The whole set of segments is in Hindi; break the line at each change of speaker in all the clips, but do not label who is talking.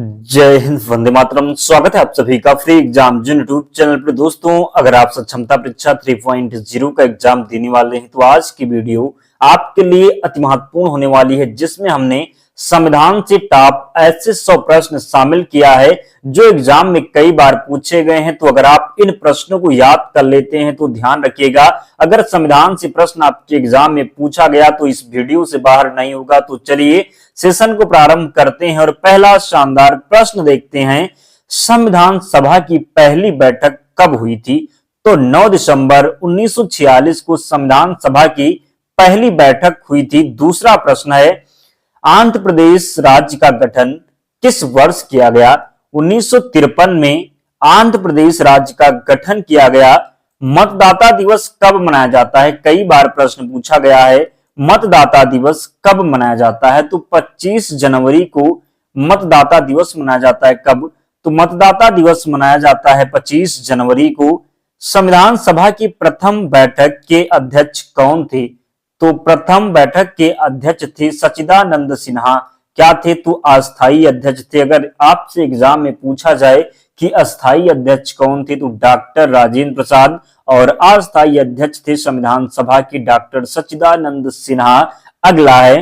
जय हिंद, वंदे मातरम। स्वागत है आप सभी का फ्री एग्जाम जिन यूट्यूब चैनल पर। दोस्तों, अगर आप सक्षमता परीक्षा 3.0 का एग्जाम देने वाले हैं तो आज की वीडियो आपके लिए अति महत्वपूर्ण होने वाली है, जिसमें हमने संविधान से टॉप ऐसे 100 प्रश्न शामिल किया है जो एग्जाम में कई बार पूछे गए हैं। तो अगर आप इन प्रश्नों को याद कर लेते हैं तो ध्यान रखिएगा, अगर संविधान से प्रश्न आपके एग्जाम में पूछा गया तो इस वीडियो से बाहर नहीं होगा। तो चलिए सेशन को प्रारंभ करते हैं और पहला शानदार प्रश्न देखते हैं। संविधान सभा की पहली बैठक कब हुई थी? तो 9 दिसंबर 1946 को संविधान सभा की पहली बैठक हुई थी। दूसरा प्रश्न है, आंध्र प्रदेश राज्य का गठन किस वर्ष किया गया? 1953 में आंध्र प्रदेश राज्य का गठन किया गया। मतदाता दिवस कब मनाया जाता है? कई बार प्रश्न पूछा गया है, मतदाता दिवस कब मनाया जाता है? तो 25 जनवरी को मतदाता दिवस मनाया जाता है। कब? तो मतदाता दिवस मनाया जाता है 25 जनवरी को। संविधान सभा की प्रथम बैठक के अध्यक्ष कौन थे? तो प्रथम बैठक के अध्यक्ष थे सच्चिदानंद सिन्हा। क्या थे? तो अस्थायी अध्यक्ष थे। अगर आपसे एग्जाम में पूछा जाए कि अस्थायी अध्यक्ष कौन थे तो डॉक्टर राजेंद्र प्रसाद, और अस्थायी अध्यक्ष थे संविधान सभा के डॉक्टर सच्चिदानंद सिन्हा। अगला है,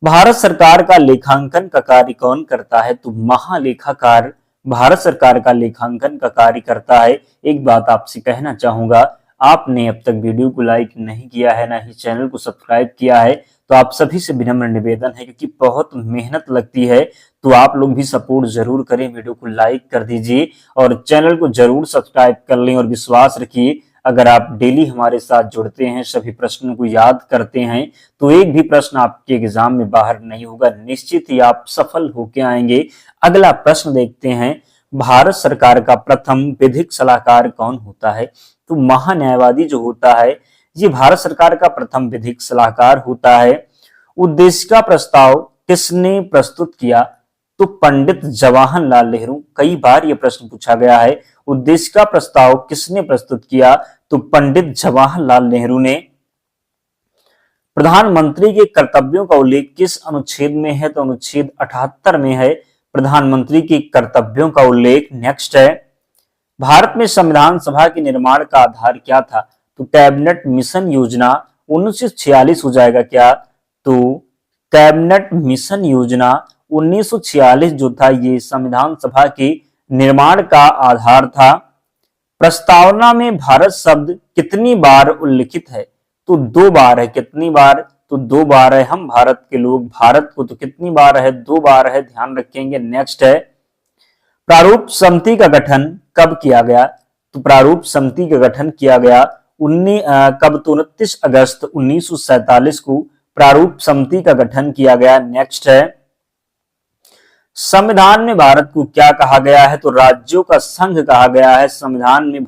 भारत सरकार का लेखांकन का कार्य कौन करता है? तो महालेखाकार भारत सरकार का लेखांकन का कार्य करता है। एक बात आपसे कहना चाहूंगा, आपने अब तक वीडियो को लाइक नहीं किया है, ना ही चैनल को सब्सक्राइब किया है, तो आप सभी से विनम्र निवेदन है, क्योंकि बहुत मेहनत लगती है, तो आप लोग भी सपोर्ट जरूर करें, वीडियो को लाइक कर दीजिए और चैनल को जरूर सब्सक्राइब कर लें। और विश्वास रखिए, अगर आप डेली हमारे साथ जुड़ते हैं, सभी प्रश्नों को याद करते हैं, तो एक भी प्रश्न आपके एग्जाम में बाहर नहीं होगा, निश्चित ही आप सफल होकर आएंगे। अगला प्रश्न देखते हैं, भारत सरकार का प्रथम विधिक सलाहकार कौन होता है? तो महान्यायवादी जो होता है, ये भारत सरकार का प्रथम विधिक सलाहकार होता है। उद्देश्य का प्रस्ताव किसने प्रस्तुत किया? तो पंडित जवाहरलाल नेहरू। कई बार यह प्रश्न पूछा गया है, उद्देश्य का प्रस्ताव किसने प्रस्तुत किया? तो पंडित जवाहरलाल नेहरू ने। प्रधानमंत्री के कर्तव्यों का उल्लेख किस अनुच्छेद में है? तो अनुच्छेद 78 में है प्रधानमंत्री के कर्तव्यों का उल्लेख। नेक्स्ट है, भारत में संविधान सभा के निर्माण का आधार क्या था? तो कैबिनेट मिशन योजना। 1946 हो जाएगा क्या? तो कैबिनेट मिशन योजना 1946 जो था, ये संविधान सभा के निर्माण का आधार था। प्रस्तावना में भारत शब्द कितनी बार उल्लिखित है? तो 2 बार है। कितनी बार? तो 2 बार है। हम भारत के लोग, भारत को तो कितनी बार है? 2 बार है, ध्यान रखेंगे। नेक्स्ट है, प्रारूप समिति का गठन कब किया गया? तो प्रारूप समिति का गठन किया गया कब? तो 29 अगस्त 1947 को प्रारूप समिति का गठन किया गया। नेक्स्ट है, संविधान में भारत को क्या कहा गया है? तो राज्यों का संघ कहा गया है। संविधान में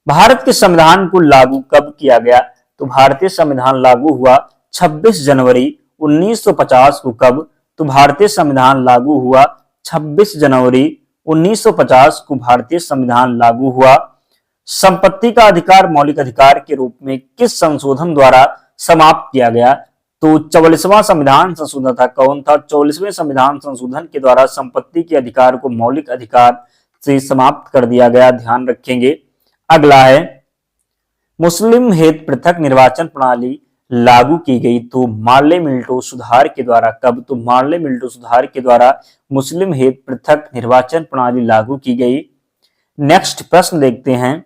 भारत के संविधान को लागू कब किया गया? तो भारतीय संविधान लागू हुआ 26 जनवरी 1950 को। कब? तो भारतीय संविधान लागू हुआ 26 जनवरी 1950 को भारतीय संविधान लागू हुआ। संपत्ति का अधिकार मौलिक अधिकार के रूप में किस संशोधन द्वारा समाप्त किया गया? तो 44वां संविधान संशोधन था। कौन था? 44वें संविधान संशोधन के द्वारा संपत्ति के अधिकार को मौलिक अधिकार से समाप्त कर दिया गया, ध्यान रखेंगे। अगला है, मुस्लिम हेतु पृथक निर्वाचन प्रणाली लागू की गई तो मार्ले मिल्टो सुधार के द्वारा। कब? तो मार्ले मिल्टो सुधार के द्वारा मुस्लिम हेतु पृथक निर्वाचन प्रणाली लागू की गई। नेक्स्ट प्रश्न देखते हैं,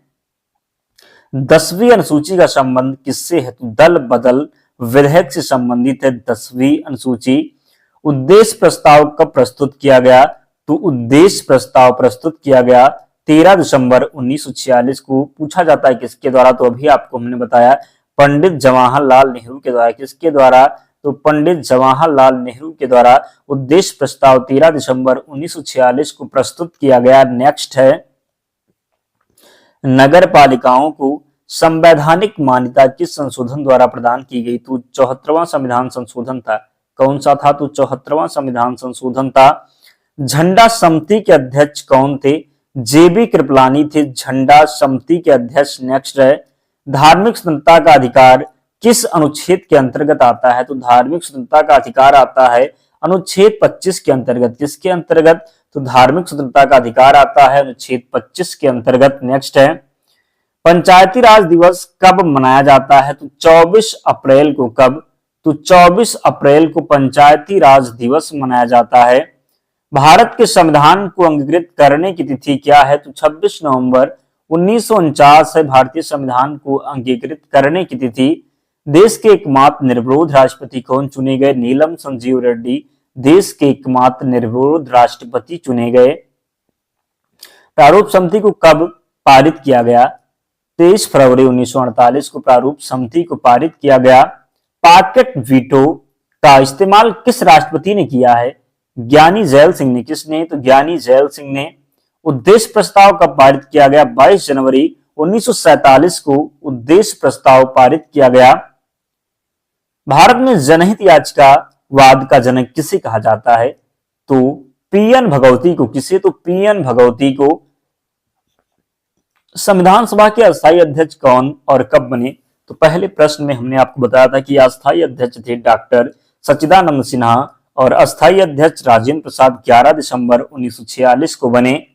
10वीं अनुसूची का संबंध किससे है? तो दल बदल विधेयक से संबंधित है 10वीं अनुसूची। उद्देश्य प्रस्ताव कब प्रस्तुत किया गया? तो उद्देश्य प्रस्ताव प्रस्तुत किया गया 13 दिसंबर 1946 को। पूछा जाता है किसके द्वारा? तो अभी आपको हमने बताया, पंडित जवाहरलाल नेहरू के द्वारा। किसके द्वारा? तो पंडित जवाहरलाल नेहरू के द्वारा उद्देश्य प्रस्ताव 13 दिसंबर 1946 को प्रस्तुत किया गया। नेक्स्ट है, नगर पालिकाओं को संवैधानिक मान्यता किस संशोधन द्वारा प्रदान की गई? तो 74वां संविधान संशोधन था। कौन सा था? तो 74वां संविधान संशोधन था। झंडा समिति के अध्यक्ष कौन थे? जेबी कृपलानी थे झंडा समिति के अध्यक्ष। नेक्स्ट है, धार्मिक स्वतंत्रता का अधिकार किस अनुच्छेद के अंतर्गत आता है? तो धार्मिक स्वतंत्रता का अधिकार आता है अनुच्छेद 25 के अंतर्गत। किसके अंतर्गत? तो धार्मिक स्वतंत्रता का अधिकार आता है अनुच्छेद 25 के अंतर्गत। नेक्स्ट है, पंचायती राज दिवस कब मनाया जाता है? तो 24 अप्रैल को। कब? तो 24 अप्रैल को पंचायती राज दिवस मनाया जाता है। भारत के संविधान को अंगीकृत करने की तिथि क्या है? तो 26 नवंबर 1949 है भारतीय संविधान को अंगीकृत करने की तिथि। देश के एकमात्र निर्विरोध राष्ट्रपति कौन चुने गए? नीलम संजीव रेड्डी देश के एकमात्र निर्विरोध राष्ट्रपति चुने गए। प्रारूप समिति को कब पारित किया गया? 23 फरवरी 1948 को प्रारूप समिति को पारित किया गया। पॉकेट वीटो का इस्तेमाल किस राष्ट्रपति ने किया है? ज्ञानी जैल सिंह ने। किसने? तो ज्ञानी जैल सिंह ने। उद्देश्य प्रस्ताव कब पारित किया गया? 22 जनवरी 1947 को उद्देश्य प्रस्ताव पारित किया गया। भारत में जनहित याचिका वाद का जनक किसे कहा जाता है? तो पीएन भगवती को। किसे? तो पीएन भगवती को। संविधान सभा के अस्थायी अध्यक्ष कौन और कब बने? तो पहले प्रश्न में हमने आपको बताया था कि अस्थायी अध्यक्ष थे डॉक्टर सच्चिदानंद सिन्हा और अस्थायी अध्यक्ष राजेंद्र प्रसाद 11 दिसंबर 1946 को बने।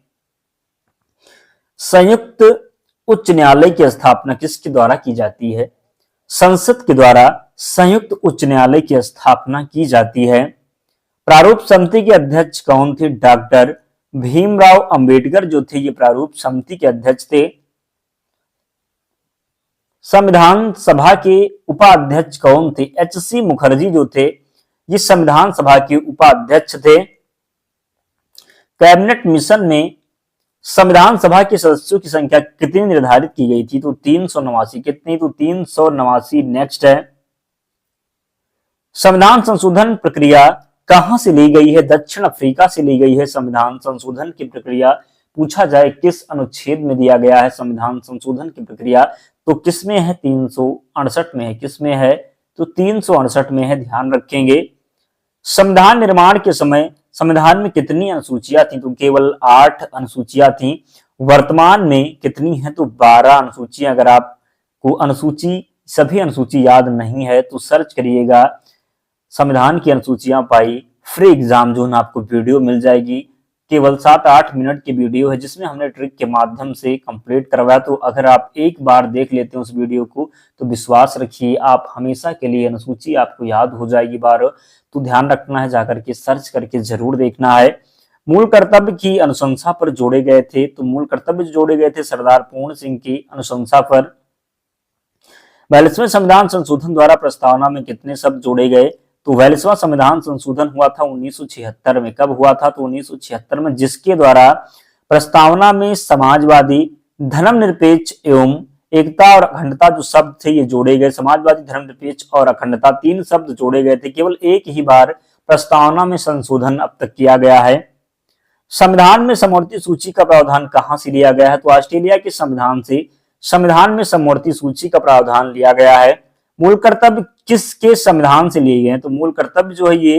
संयुक्त उच्च न्यायालय की स्थापना किसके द्वारा की जाती है? संसद के द्वारा संयुक्त उच्च न्यायालय की स्थापना की जाती है। प्रारूप समिति के अध्यक्ष कौन थे? डॉक्टर भीमराव अंबेडकर जो थे ये प्रारूप समिति के अध्यक्ष थे। संविधान सभा के उपाध्यक्ष कौन थे? एचसी मुखर्जी जो थे ये संविधान सभा के उपाध्यक्ष थे। कैबिनेट मिशन में संविधान सभा के सदस्यों की संख्या कितनी निर्धारित की गई थी? तो 389। कितनी? तो 389। नेक्स्ट है, संविधान संशोधन प्रक्रिया कहां से ली गई है? दक्षिण अफ्रीका से ली गई है। संविधान संशोधन की प्रक्रिया पूछा जाए किस अनुच्छेद में दिया गया है संविधान संशोधन की प्रक्रिया? तो किसमें है? 368 में है। किसमें है? तो 368 में है, ध्यान रखेंगे। संविधान निर्माण के समय संविधान में कितनी अनुसूचियां थी? तो केवल 8 अनुसूचियां थी। वर्तमान में कितनी है? तो 12 अनुसूचियां। अगर आपको अनुसूची सभी अनुसूची याद नहीं है तो सर्च करिएगा संविधान की अनुसूचियां पाई, फ्री एग्जाम जोन आपको वीडियो मिल जाएगी। केवल 7-8 मिनट की वीडियो है जिसमें हमने ट्रिक के माध्यम से कंप्लीट करवाया। तो अगर आप एक बार देख लेते हैं उस वीडियो को तो विश्वास रखिए आप हमेशा के लिए अनुसूची आपको याद हो जाएगी बार। तो ध्यान रखना है, जाकर के सर्च करके जरूर देखना है। मूल कर्तव्य की अनुशंसा पर जोड़े गए थे। तो मूल कर्तव्य जोड़े गए थे सरदार पूर्ण सिंह की अनुशंसा पर। 42वें संविधान संशोधन द्वारा प्रस्तावना में कितने शब्द जोड़े गए? तो 42वां संविधान संशोधन हुआ था 1976 में। कब हुआ था? तो 1976 में, जिसके द्वारा प्रस्तावना में समाजवादी, धर्मनिरपेक्ष एवं एकता और अखंडता जो शब्द थे ये जोड़े गए। समाजवादी, धर्मनिरपेक्ष और अखंडता 3 शब्द जोड़े गए थे। केवल एक ही बार प्रस्तावना में संशोधन अब तक किया गया है। संविधान में समवर्ती सूची का प्रावधान कहां से लिया गया है? तो ऑस्ट्रेलिया के संविधान से संविधान में समवर्ती सूची का प्रावधान लिया गया है। मूल कर्तव्य किसके संविधान से लिए गए हैं? तो मूल कर्तव्य जो है ये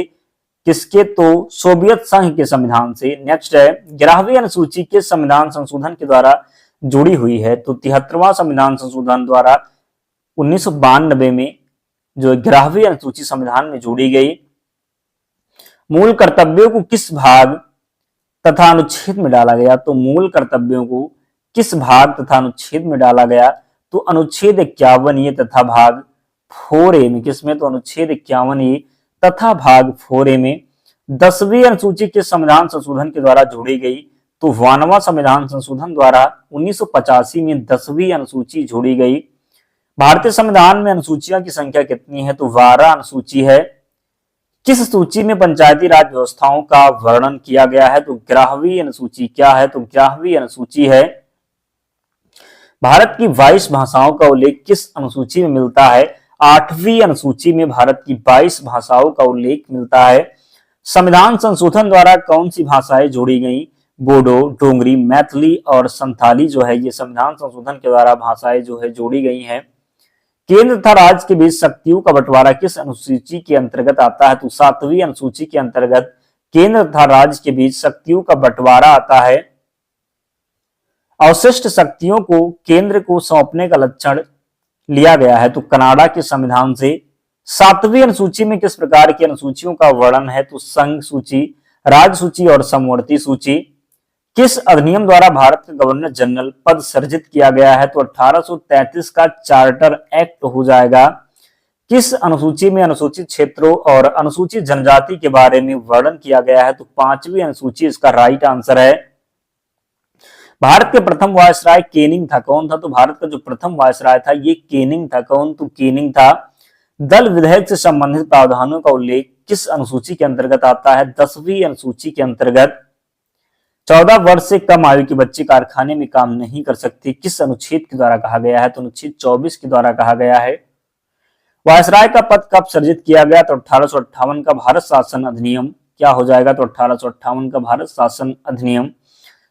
किसके? तो सोवियत संघ के संविधान से। नेक्स्ट है, 11वीं अनुसूची के संविधान संशोधन के द्वारा जुड़ी हुई है? तो 73वां संविधान संशोधन द्वारा 1992 में जो 11वीं अनुसूची संविधान में जोड़ी गई। मूल कर्तव्यों को किस भाग तथा अनुच्छेद में डाला गया? तो मूल कर्तव्यों को किस भाग तथा अनुच्छेद में डाला गया? तो अनुच्छेद 51 ये तथा भाग 4A में। किसमें? तो अनुच्छेद 51 ये तथा भाग 4A में। 10वीं अनुसूची के संविधान संशोधन के द्वारा जोड़ी गई? तो 92वां संविधान संशोधन द्वारा 1985 में 10वीं अनुसूची जोड़ी गई। भारतीय संविधान में अनुसूचियों की संख्या कितनी है? तो 12 अनुसूची है। किस सूची में पंचायती राज व्यवस्थाओं का वर्णन किया गया है? तो 11वीं अनुसूची। क्या है? तो 11वीं अनुसूची है। भारत की 22 भाषाओं का उल्लेख किस अनुसूची में मिलता है? 8वीं अनुसूची में भारत की 22 भाषाओं का उल्लेख मिलता है। संविधान संशोधन द्वारा कौन सी भाषाएं जोड़ी गई? बोडो, डोंगरी, मैथिली और संथाली जो है ये संविधान संशोधन के द्वारा भाषाएं जो है जोड़ी गई हैं। केंद्र तथा राज्य के बीच शक्तियों का बंटवारा किस अनुसूची के अंतर्गत आता है? तो 7वीं अनुसूची के अंतर्गत केंद्र तथा राज्य के बीच शक्तियों का बंटवारा आता है। अवशिष्ट शक्तियों को केंद्र को सौंपने का लक्षण लिया गया है? तो कनाडा के संविधान से। सातवीं अनुसूची में किस प्रकार की अनुसूचियों का वर्णन है? तो संघ सूची, राज्य सूची और समवर्ती सूची। किस अधिनियम द्वारा भारत का गवर्नर जनरल पद सृजित किया गया है? तो 1833 का चार्टर एक्ट हो जाएगा। किस अनुसूची में अनुसूचित क्षेत्रों और अनुसूचित जनजाति के बारे में वर्णन किया गया है? तो पांचवी अनुसूची इसका राइट आंसर है। भारत के प्रथम वायसराय केनिंग था। कौन था? तो भारत का जो प्रथम वायसराय था ये केनिंग था। कौन? तो केनिंग था। दल विधेयक से संबंधित प्रावधानों का उल्लेख किस अनुसूची के अंतर्गत आता है? 10वीं अनुसूची के अंतर्गत। 14 वर्ष से कम आयु के बच्चे कारखाने में काम नहीं कर सकते, किस अनुच्छेद के द्वारा कहा गया है? तो अनुच्छेद 24 के द्वारा कहा गया है। वायसराय का पद कब सृजित किया गया? तो 1858 का भारत शासन अधिनियम क्या हो जाएगा? तो 1858 का भारत शासन अधिनियम।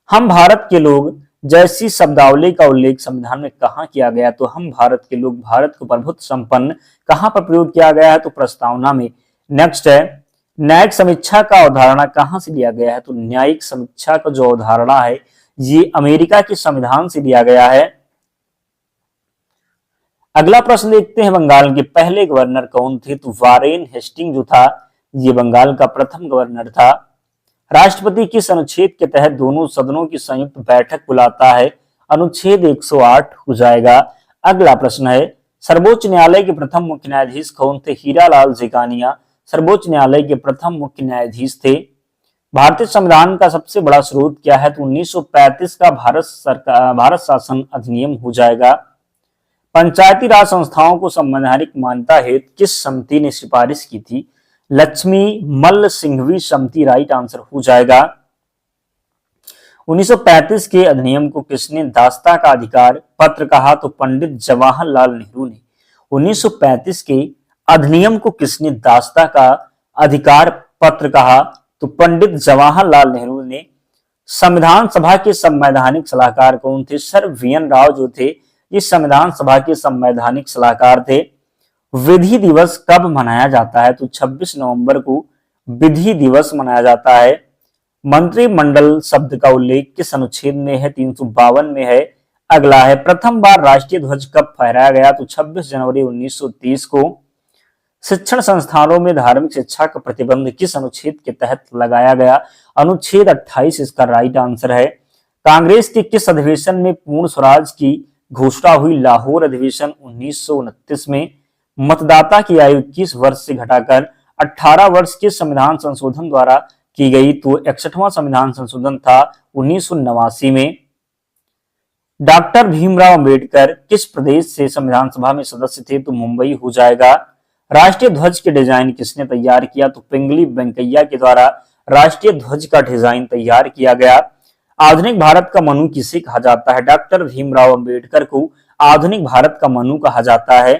हम भारत के लोग जैसी शब्दावली का उल्लेख संविधान में कहाँ किया गया? तो हम भारत के लोग, भारत को प्रभुत्व संपन्न कहाँ पर प्रयोग किया गया है? तो प्रस्तावना में। नेक्स्ट है, न्यायिक समीक्षा का अवधारणा कहाँ से लिया गया है? तो न्यायिक समीक्षा का जो अवधारणा है ये अमेरिका के संविधान से लिया गया है। अगला प्रश्न देखते हैं, बंगाल के पहले गवर्नर कौन थे? तो वारेन हेस्टिंग जो था ये बंगाल का प्रथम गवर्नर था। राष्ट्रपति किस अनुच्छेद के तहत दोनों सदनों की संयुक्त बैठक बुलाता है? अनुच्छेद 108 हो जाएगा। अगला प्रश्न है, सर्वोच्च न्यायालय के प्रथम मुख्य न्यायाधीश कौन थे? हीरालाल जेकानिया सर्वोच्च न्यायालय के प्रथम मुख्य न्यायाधीश थे। भारतीय संविधान का सबसे बड़ा स्रोत क्या है? तो 1935 का भारत शासन अधिनियम हो जाएगा। पंचायती राज संस्थाओं को संवैधानिक मान्यता हेतु किस समिति ने सिफारिश की थी? लक्ष्मी मल्ल सिंघवी समिति राइट आंसर हो जाएगा। 1935 के अधिनियम को किसने दासता का अधिकार पत्र कहा? तो पंडित जवाहरलाल नेहरू ने। 1935 के अधिनियम को किसने दासता का अधिकार पत्र कहा? तो पंडित जवाहरलाल नेहरू ने। संविधान सभा के संवैधानिक सलाहकार कौन थे? सर वीएन राव जो थे ये संविधान सभा के संवैधानिक सलाहकार थे। विधि दिवस कब मनाया जाता है? तो 26 नवंबर को विधि दिवस मनाया जाता है। मंत्रिमंडल शब्द का उल्लेख किस अनुच्छेद में है? 352 में है। अगला है, प्रथम बार राष्ट्रीय ध्वज कब फहराया गया? तो 26 जनवरी 1930 को। शिक्षण संस्थानों में धार्मिक शिक्षा का प्रतिबंध किस अनुच्छेद के तहत लगाया गया? अनुच्छेद 28 इसका राइट आंसर है। कांग्रेस के किस अधिवेशन में पूर्ण स्वराज की घोषणा हुई? लाहौर अधिवेशन 1929 में। मतदाता की आयु 21 वर्ष से घटाकर 18 वर्ष के संविधान संशोधन द्वारा की गई? तो 61वां संविधान संशोधन था 1989 में। डॉक्टर भीमराव अंबेडकर किस प्रदेश से संविधान सभा में सदस्य थे? तो मुंबई हो जाएगा। राष्ट्रीय ध्वज के डिजाइन किसने तैयार किया? तो पिंगली वेंकैया के द्वारा राष्ट्रीय ध्वज का डिजाइन तैयार किया गया। आधुनिक भारत का मनु किसे कहा जाता है? डॉक्टर भीमराव अंबेडकर को आधुनिक भारत का मनु कहा जाता है।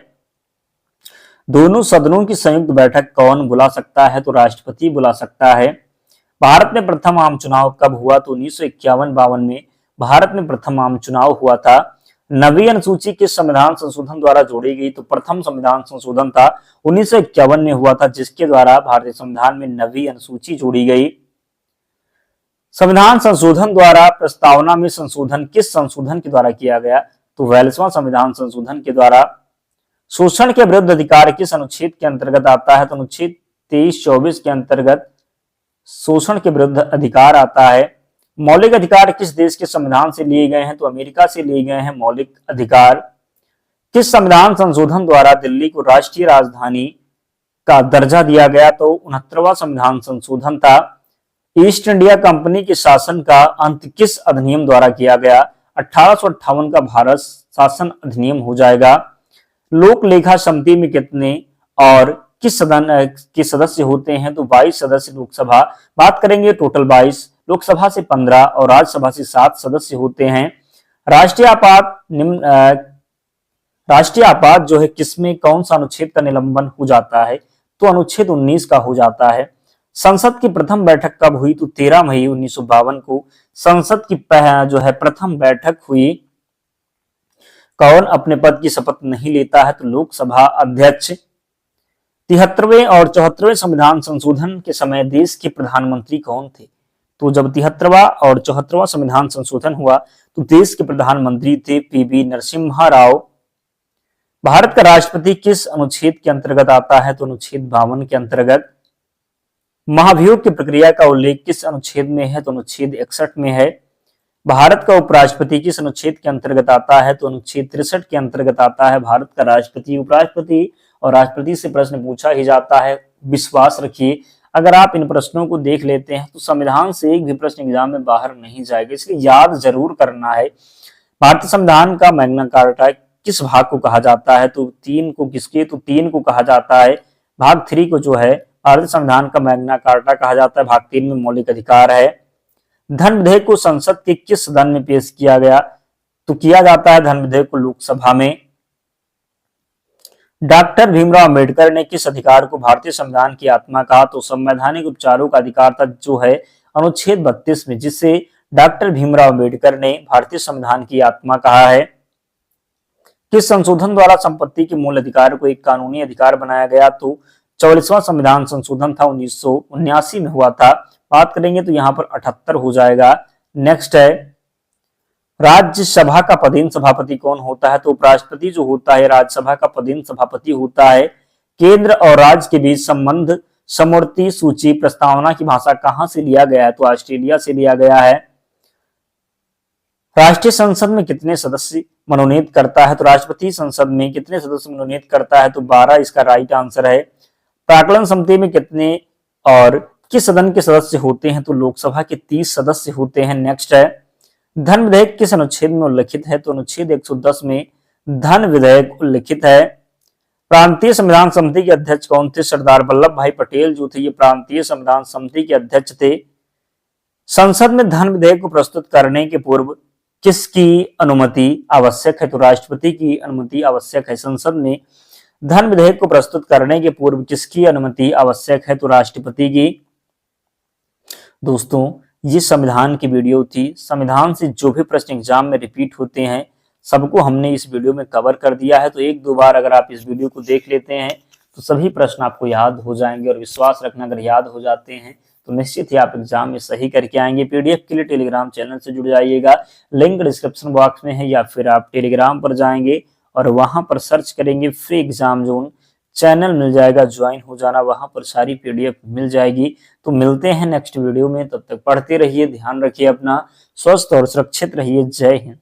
दोनों सदनों की संयुक्त बैठक कौन बुला सकता है? तो राष्ट्रपति बुला सकता है। भारत में प्रथम आम चुनाव कब हुआ? तो 1951-52 में भारत में प्रथम आम चुनाव हुआ था। नवी अनुसूची किस संविधान संशोधन द्वारा जोड़ी गई? तो प्रथम संविधान संशोधन था 1951 में हुआ था, जिसके द्वारा भारतीय संविधान में नवी अनुसूची जोड़ी गई। संविधान संशोधन द्वारा प्रस्तावना में संशोधन किस संशोधन के द्वारा किया गया? तो 42वां संविधान संशोधन के द्वारा। शोषण के विरुद्ध अधिकार किस अनुच्छेद के अंतर्गत आता है? तो अनुच्छेद 23-24 के अंतर्गत शोषण के विरुद्ध अधिकार आता है। मौलिक अधिकार किस देश के संविधान से लिए गए हैं? तो अमेरिका से लिए गए हैं मौलिक अधिकार। किस संविधान संशोधन द्वारा दिल्ली को राष्ट्रीय राजधानी का दर्जा दिया गया? तो 69वां संविधान संशोधन था। ईस्ट इंडिया कंपनी के शासन का अंत किस अधिनियम द्वारा किया गया? 1858 का भारत शासन अधिनियम हो जाएगा। लोक लेखा समिति में कितने और किस सदन के सदस्य होते हैं? तो 22 सदस्य लोकसभा बात करेंगे टोटल 22, लोकसभा से 15 और राज्यसभा से 7 सदस्य होते हैं। राष्ट्रीय आपात जो है किसमें कौन सा अनुच्छेद का निलंबन हो जाता है? तो अनुच्छेद 19 का हो जाता है। संसद की प्रथम बैठक कब हुई? तो 13 मई 1952 को संसद की जो है प्रथम बैठक हुई। कौन अपने पद की शपथ नहीं लेता है? तो लोकसभा अध्यक्ष। 73वें और 74वें संविधान संशोधन के समय देश के प्रधानमंत्री कौन थे? तो जब 73वां और 74वां संविधान संशोधन हुआ तो देश के प्रधानमंत्री थे पीवी नरसिम्हा राव। भारत का राष्ट्रपति किस अनुच्छेद के अंतर्गत आता है? तो अनुच्छेद 52 के अंतर्गत। महाभियोग की प्रक्रिया का उल्लेख किस अनुच्छेद में है? तो अनुच्छेद 61 में है। भारत का उपराष्ट्रपति किस अनुच्छेद के अंतर्गत आता है? तो अनुच्छेद 63 के अंतर्गत आता है। भारत का राष्ट्रपति, उपराष्ट्रपति और राष्ट्रपति से प्रश्न पूछा ही जाता है। विश्वास रखिए, अगर आप इन प्रश्नों को देख लेते हैं तो संविधान से एक भी प्रश्न एग्जाम में बाहर नहीं जाएगा, इसलिए याद जरूर करना है। भारतीय संविधान का मैग्ना कार्टा किस भाग को कहा जाता है? तो 3 को किसके? तो 3 को कहा जाता है। भाग 3 को जो है भारतीय संविधान का मैग्ना कार्टा कहा जाता है। भाग 3 में मौलिक अधिकार है। धन विधेयक को संसद के किस सदन में पेश किया गया? तो किया जाता है धन विधेयक को लोकसभा में। डॉक्टर भीमराव अंबेडकर ने किस अधिकार को भारतीय संविधान की आत्मा कहा? तो संवैधानिक उपचारों का अधिकार था जो है अनुच्छेद 32 में, जिसे डॉक्टर भीमराव अंबेडकर ने भारतीय संविधान की आत्मा कहा है। किस संशोधन द्वारा संपत्ति के मूल अधिकार को एक कानूनी अधिकार बनाया गया? तो 44वां संविधान संशोधन था, 1979 में हुआ था। बात करेंगे तो यहाँ पर 78 हो जाएगा। नेक्स्ट है, राज्यसभा का पदेन सभापति कौन होता है? तो उपराष्ट्रपति जो होता है राज्यसभा का पदेन सभापति होता है। केंद्र और राज्य के बीच संबंध समवर्ती सूची प्रस्तावना की भाषा कहां से लिया गया है? तो ऑस्ट्रेलिया से लिया गया है। राष्ट्रीय संसद में कितने सदस्य मनोनीत करता है? तो राष्ट्रपति संसद में कितने सदस्य मनोनीत करता है? तो 12 इसका राइट आंसर है। प्राक्कलन समिति में कितने और किस सदन के सदस्य होते हैं? तो लोकसभा के 30 सदस्य होते हैं। नेक्स्ट है, धन विधेयक किस अनुच्छेद में उल्लिखित है? तो अनुच्छेद 110 में धन विधेयक उल्लिखित है। प्रांतीय संविधान समिति के अध्यक्ष कौन थे? सरदार वल्लभ भाई पटेल जो थे ये प्रांतीय संविधान समिति के अध्यक्ष थे। संसद में धन विधेयक को प्रस्तुत करने के पूर्व किसकी अनुमति आवश्यक है? तो राष्ट्रपति की अनुमति आवश्यक है। संसद में धन विधेयक को प्रस्तुत करने के पूर्व किसकी अनुमति आवश्यक है? तो राष्ट्रपति की। दोस्तों, ये संविधान की वीडियो थी। संविधान से जो भी प्रश्न एग्जाम में रिपीट होते हैं सबको हमने इस वीडियो में कवर कर दिया है। तो एक दो बार अगर आप इस वीडियो को देख लेते हैं तो सभी प्रश्न आपको याद हो जाएंगे, और विश्वास रखना अगर याद हो जाते हैं तो निश्चित ही आप एग्जाम में सही करके आएंगे। पीडीएफ के लिए टेलीग्राम चैनल से जुड़ जाइएगा, लिंक डिस्क्रिप्शन बॉक्स में है, या फिर आप टेलीग्राम पर जाएंगे और वहां पर सर्च करेंगे फ्री एग्जाम जोन, चैनल मिल जाएगा, ज्वाइन हो जाना, वहां पर सारी पीडीएफ मिल जाएगी। तो मिलते हैं नेक्स्ट वीडियो में, तब तक पढ़ते रहिए, ध्यान रखिए अपना, स्वस्थ और सुरक्षित रहिए। जय हिंद।